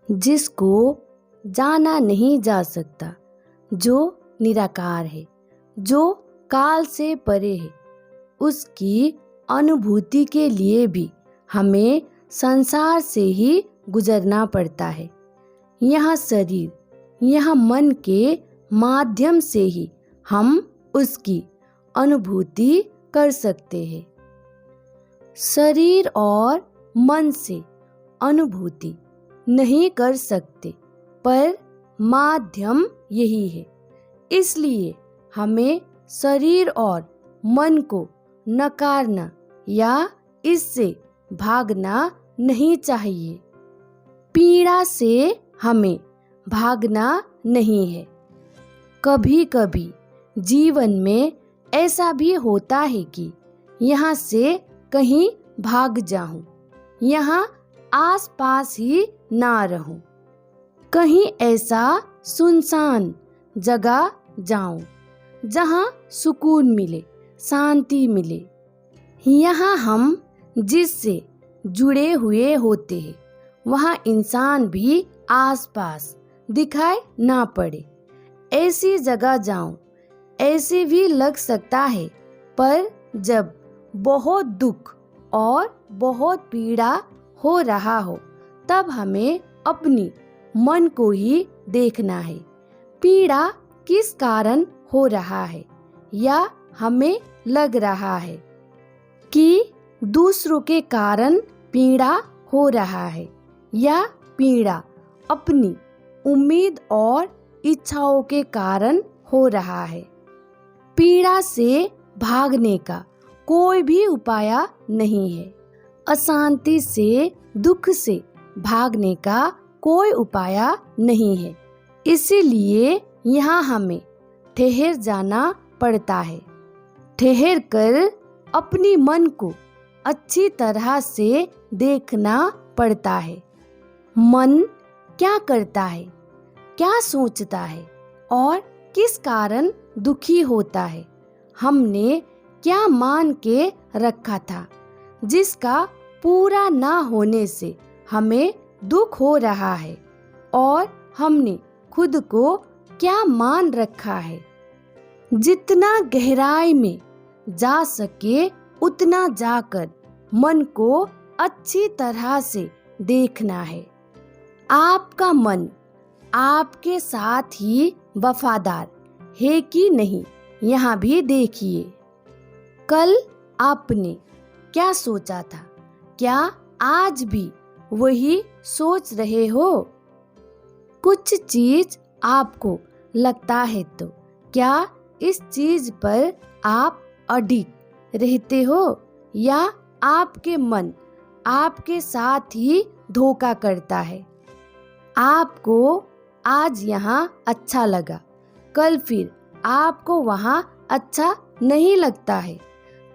जिसको जाना नहीं जा सकता, जो निराकार है, जो काल से परे है। उसकी अनुभूति के लिए भी हमें संसार से ही गुजरना पड़ता है। यह शरीर, यह मन के माध्यम से ही हम उसकी अनुभूति कर सकते हैं। शरीर और मन से अनुभूति नहीं कर सकते, पर माध्यम यही है। इसलिए हमें शरीर और मन को नकारना या इससे भागना नहीं चाहिए। पीड़ा से हमें भागना नहीं है। कभी कभी जीवन में ऐसा भी होता है कि यहाँ से कहीं भाग जाऊं, यहाँ आसपास ही ना रहूं, कहीं ऐसा सुनसान जगह जाऊं जहाँ सुकून मिले, शांति मिले। यहाँ हम जिससे जुड़े हुए होते हैं वहाँ इंसान भी आसपास दिखाई ना पड़े, ऐसी जगह जाऊं। ऐसे भी लग सकता है, पर जब बहुत दुख और बहुत पीड़ा हो रहा हो तब हमें अपनी मन को ही देखना है। पीड़ा किस कारण हो रहा है, या हमें लग रहा है कि दूसरों के कारण पीड़ा हो रहा है, या पीड़ा अपनी उम्मीद और इच्छाओं के कारण हो रहा है। पीड़ा से भागने का कोई भी उपाय नहीं है। अशांति से, दुख से भागने का कोई उपाय नहीं है। इसीलिए यहाँ हमें ठहर जाना पड़ता है। ठहर कर अपनी मन को अच्छी तरह से देखना पड़ता है। मन क्या करता है, क्या सोचता है और किस कारण दुखी होता है, हमने क्या मान के रखा था, जिसका पूरा ना होने से हमें दुख हो रहा है, और हमने खुद को क्या मान रखा है। जितना गहराई में जा सके उतना जाकर मन को अच्छी तरह से देखना है। आपका मन आपके साथ ही वफादार है कि नहीं, यहाँ भी देखिए। कल आपने क्या सोचा था, क्या आज भी वही सोच रहे हो? कुछ चीज आपको लगता है तो क्या इस चीज पर आप अडिग रहते हो, या आपके मन आपके साथ ही धोखा करता है? आपको आज यहाँ अच्छा लगा, कल फिर आपको वहाँ अच्छा नहीं लगता है।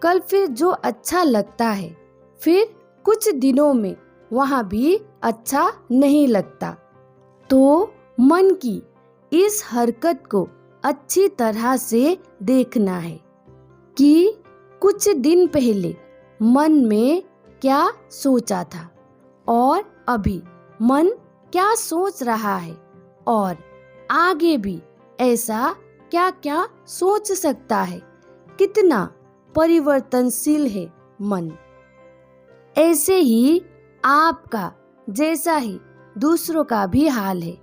कल फिर जो अच्छा लगता है फिर कुछ दिनों में वहाँ भी अच्छा नहीं लगता। तो मन की इस हरकत को अच्छी तरह से देखना है कि कुछ दिन पहले मन में क्या सोचा था और अभी मन क्या सोच रहा है, और आगे भी ऐसा क्या क्या सोच सकता है। कितना परिवर्तनशील है मन। ऐसे ही आपका जैसा ही दूसरों का भी हाल है।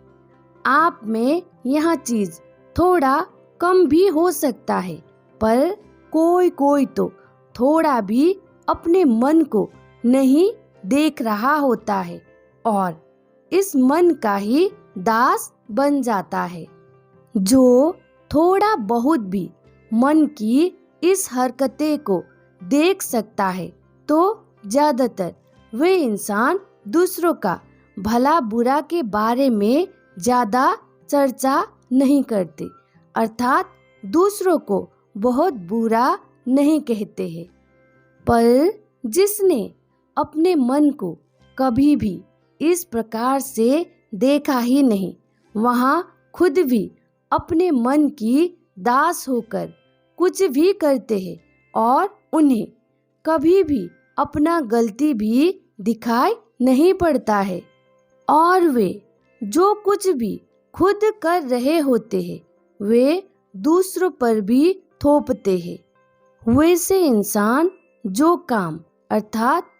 आप में यह चीज थोड़ा कम भी हो सकता है, पर कोई कोई तो थोड़ा भी अपने मन को नहीं देख रहा होता है और इस मन का ही दास बन जाता है। जो थोड़ा बहुत भी मन की इस हरकतें को देख सकता है, तो ज्यादातर वे इंसान दूसरों का भला बुरा के बारे में ज्यादा चर्चा नहीं करते, अर्थात दूसरों को बहुत बुरा नहीं कहते हैं। पर जिसने अपने मन को कभी भी इस प्रकार से देखा ही नहीं, वहाँ खुद भी अपने मन की दास होकर कुछ भी करते हैं और उन्हें कभी भी अपना गलती भी दिखाई नहीं पड़ता है, और वे जो कुछ भी खुद कर रहे होते हैं वे दूसरों पर भी थोपते हैं। वैसे इंसान जो काम अर्थात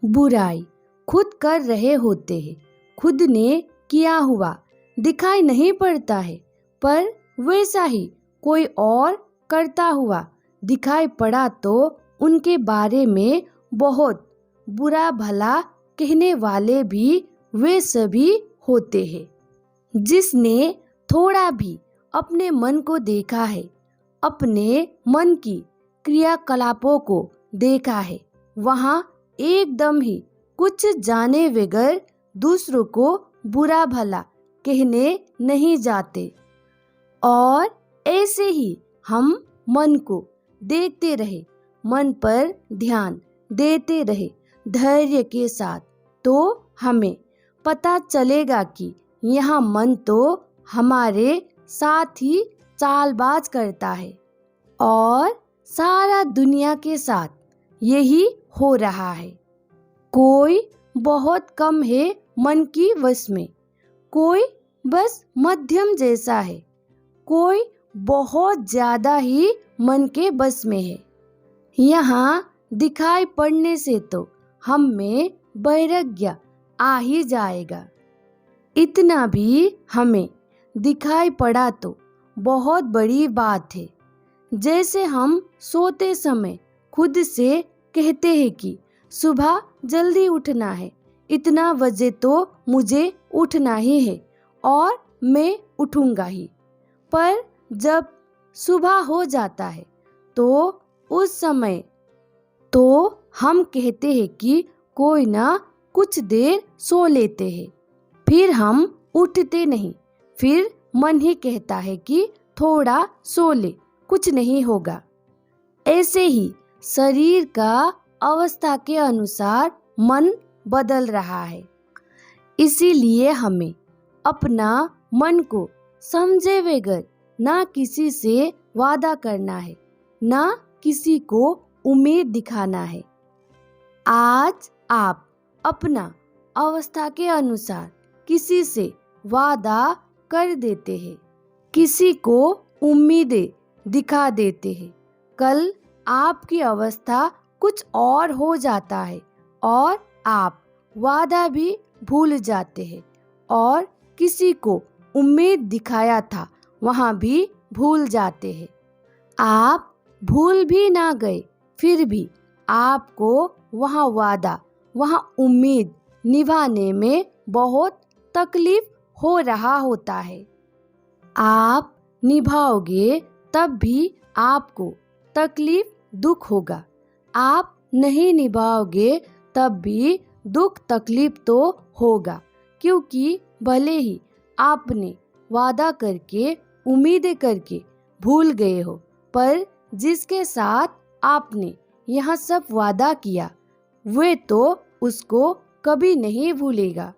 बुराई खुद कर रहे होते हैं, खुद ने किया हुआ दिखाई नहीं पड़ता है, पर वैसा ही कोई और करता हुआ दिखाई पड़ा तो उनके बारे में बहुत बुरा भला कहने वाले भी वे सभी होते हैं। जिसने थोड़ा भी अपने मन को देखा है, अपने मन की क्रियाकलापों को देखा है, वहाँ एकदम ही कुछ जाने बगैर दूसरों को बुरा भला कहने नहीं जाते। और ऐसे ही हम मन को देखते रहे, मन पर ध्यान देते रहे धैर्य के साथ, तो हमें पता चलेगा कि यह मन तो हमारे साथ ही चालबाज करता है और सारा दुनिया के साथ यही हो रहा है। कोई बहुत कम है मन की वश में, कोई बस मध्यम जैसा है, कोई बहुत ज्यादा ही मन के बस में है। यहाँ दिखाई पड़ने से तो हम में वैराग्य आ ही जाएगा। इतना भी हमें दिखाई पड़ा तो बहुत बड़ी बात है। जैसे हम सोते समय खुद से कहते हैं कि सुबह जल्दी उठना है, इतना बजे तो मुझे उठना ही है और मैं उठूंगा ही। पर जब सुबह हो जाता है तो उस समय तो हम कहते हैं कि कोई ना कुछ देर सो लेते हैं, फिर हम उठते नहीं, फिर मन ही कहता है कि थोड़ा सो ले, कुछ नहीं होगा। ऐसे ही शरीर का अवस्था के अनुसार मन बदल रहा है। इसीलिए हमें अपना मन को समझे बगैर ना किसी से वादा करना है, ना किसी को उम्मीद दिखाना है। आज आप अपना अवस्था के अनुसार किसी से वादा कर देते हैं, किसी को उम्मीदें दिखा देते हैं, कल आपकी अवस्था कुछ और हो जाता है और आप वादा भी भूल जाते हैं और किसी को उम्मीद दिखाया था वहाँ भी भूल जाते हैं। आप भूल भी ना गए फिर भी आपको वहाँ वादा, वहाँ उम्मीद निभाने में बहुत तकलीफ हो रहा होता है। आप निभाओगे तब भी आपको तकलीफ दुख होगा, आप नहीं निभाओगे तब भी दुख तकलीफ तो होगा, क्योंकि भले ही आपने वादा करके उम्मीदें करके भूल गए हो, पर जिसके साथ आपने यह सब वादा किया वे तो उसको कभी नहीं भूलेगा।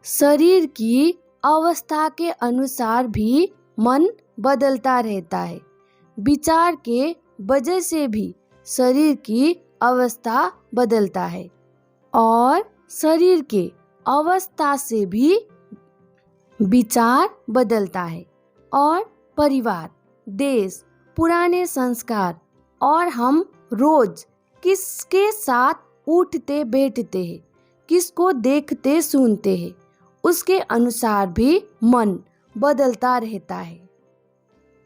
शरीर की अवस्था के अनुसार भी मन बदलता रहता है। विचार के वजह से भी शरीर की अवस्था बदलता है और शरीर के अवस्था से भी विचार बदलता है और परिवार, देश, पुराने संस्कार और हम रोज किसके साथ उठते बैठते हैं, किसको देखते सुनते हैं, उसके अनुसार भी मन बदलता रहता है।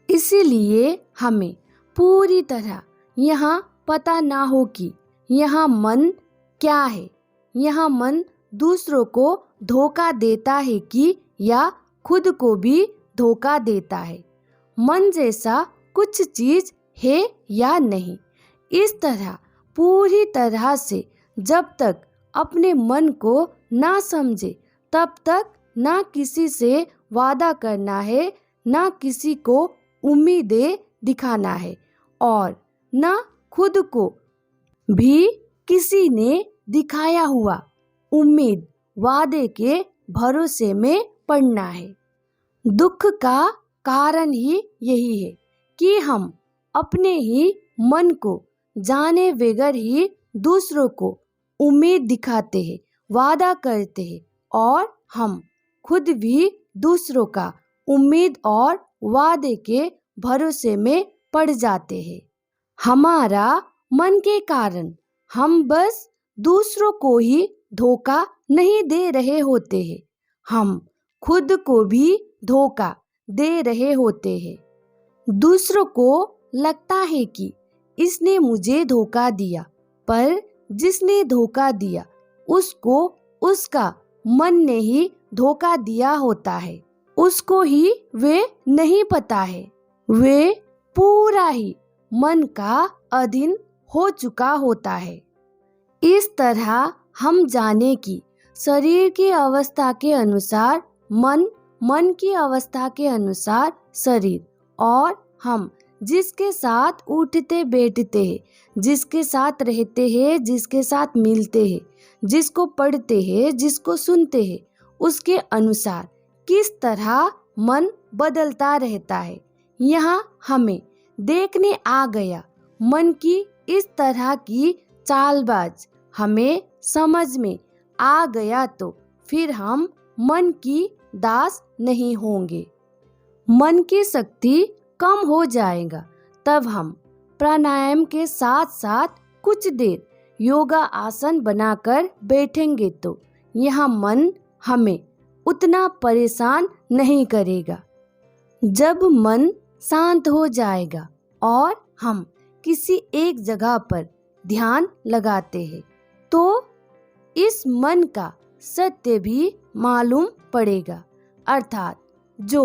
इसीलिए हमें पूरी तरह यहाँ पता ना हो कि यहाँ मन क्या है, यहाँ मन दूसरों को धोखा देता है कि या खुद को भी धोखा देता है, मन जैसा कुछ चीज है या नहीं। इस तरह पूरी तरह से जब तक अपने मन को ना समझे तब तक ना किसी से वादा करना है, ना किसी को उम्मीदें दिखाना है और ना खुद को भी किसी ने दिखाया हुआ उम्मीद वादे के भरोसे में पड़ना है। दुख का कारण ही यही है कि हम अपने ही मन को जाने बगैर ही दूसरों को उम्मीद दिखाते हैं, वादा करते हैं और हम खुद भी दूसरों का उम्मीद और वादे के भरोसे में पड़ जाते हैं। हमारा मन के कारण हम बस दूसरों को ही धोखा नहीं दे रहे होते हैं, हम खुद को भी धोखा दे रहे होते हैं। दूसरों को लगता है कि इसने मुझे धोखा दिया, पर जिसने धोखा दिया उसको उसका मन ने ही धोखा दिया होता है। उसको ही वे नहीं पता है। वे पूरा ही मन का अधीन हो चुका होता है। इस तरह हम जाने कि शरीर की अवस्था के अनुसार मन, मन की अवस्था के अनुसार शरीर, और हम जिसके साथ उठते बैठते हैं, जिसके साथ रहते हैं, जिसके साथ मिलते हैं, जिसको पढ़ते हैं, जिसको सुनते हैं, उसके अनुसार किस तरह मन बदलता रहता है। यहाँ हमें देखने आ गया मन की इस तरह की चालबाज हमें समझ में आ गया तो फिर हम मन की दास नहीं होंगे। मन की शक्ति कम हो जाएगा तब हम प्राणायाम के साथ साथ कुछ देर योगा आसन बनाकर बैठेंगे तो यह मन हमें उतना परेशान नहीं करेगा। जब मन शांत हो जाएगा और हम किसी एक जगह पर ध्यान लगाते हैं तो इस मन का सत्य भी मालूम पड़ेगा, अर्थात जो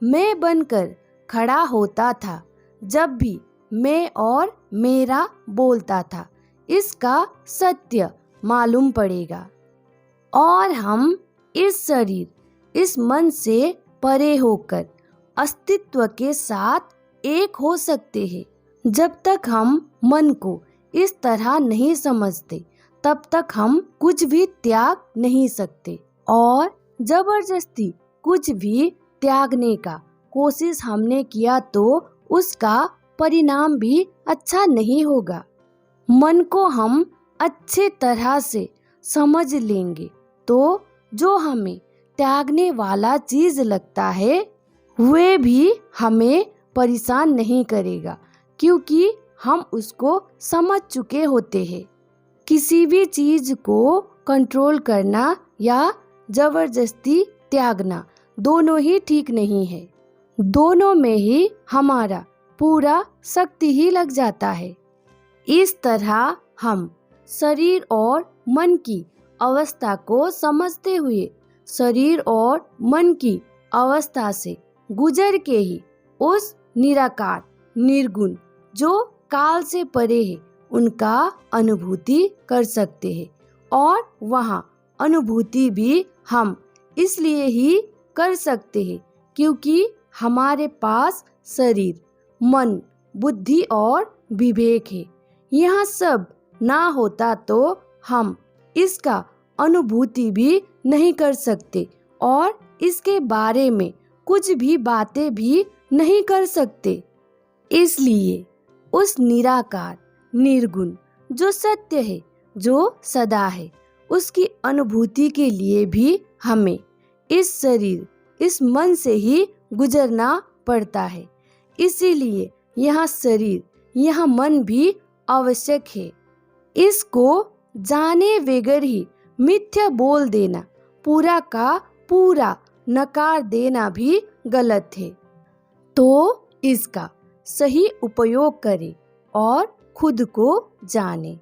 मैं बनकर खड़ा होता था जब भी मैं और मेरा बोलता था, इसका सत्य मालूम पड़ेगा और हम इस शरीर, इस मन से परे होकर अस्तित्व के साथ एक हो सकते हैं। जब तक हम मन को इस तरह नहीं समझते तब तक हम कुछ भी त्याग नहीं सकते, और जबरदस्ती कुछ भी त्यागने का कोशिश हमने किया तो उसका परिणाम भी अच्छा नहीं होगा। मन को हम अच्छे तरह से समझ लेंगे तो जो हमें त्यागने वाला चीज लगता है वे भी हमें परेशान नहीं करेगा, क्योंकि हम उसको समझ चुके होते हैं। किसी भी चीज को कंट्रोल करना या जबरदस्ती त्यागना दोनों ही ठीक नहीं है। दोनों में ही हमारा पूरा शक्ति ही लग जाता है। इस तरह हम शरीर और मन की अवस्था को समझते हुए शरीर और मन की अवस्था से गुजर के ही उस निराकार निर्गुण जो काल से परे है उनका अनुभूति कर सकते हैं। और वहाँ अनुभूति भी हम इसलिए ही कर सकते हैं क्योंकि हमारे पास शरीर, मन, बुद्धि और विवेक है। यह सब ना होता तो हम इसका अनुभूति भी नहीं कर सकते और इसके बारे में कुछ भी बातें भी नहीं कर सकते। इसलिए उस निराकार निर्गुण जो सत्य है, जो सदा है, उसकी अनुभूति के लिए भी हमें इस शरीर, इस मन से ही गुजरना पड़ता है। इसीलिए यह शरीर, यह मन भी आवश्यक है। इसको जाने बगैर ही मिथ्या बोल देना, पूरा का पूरा नकार देना भी गलत है। तो इसका सही उपयोग करें और खुद को जाने।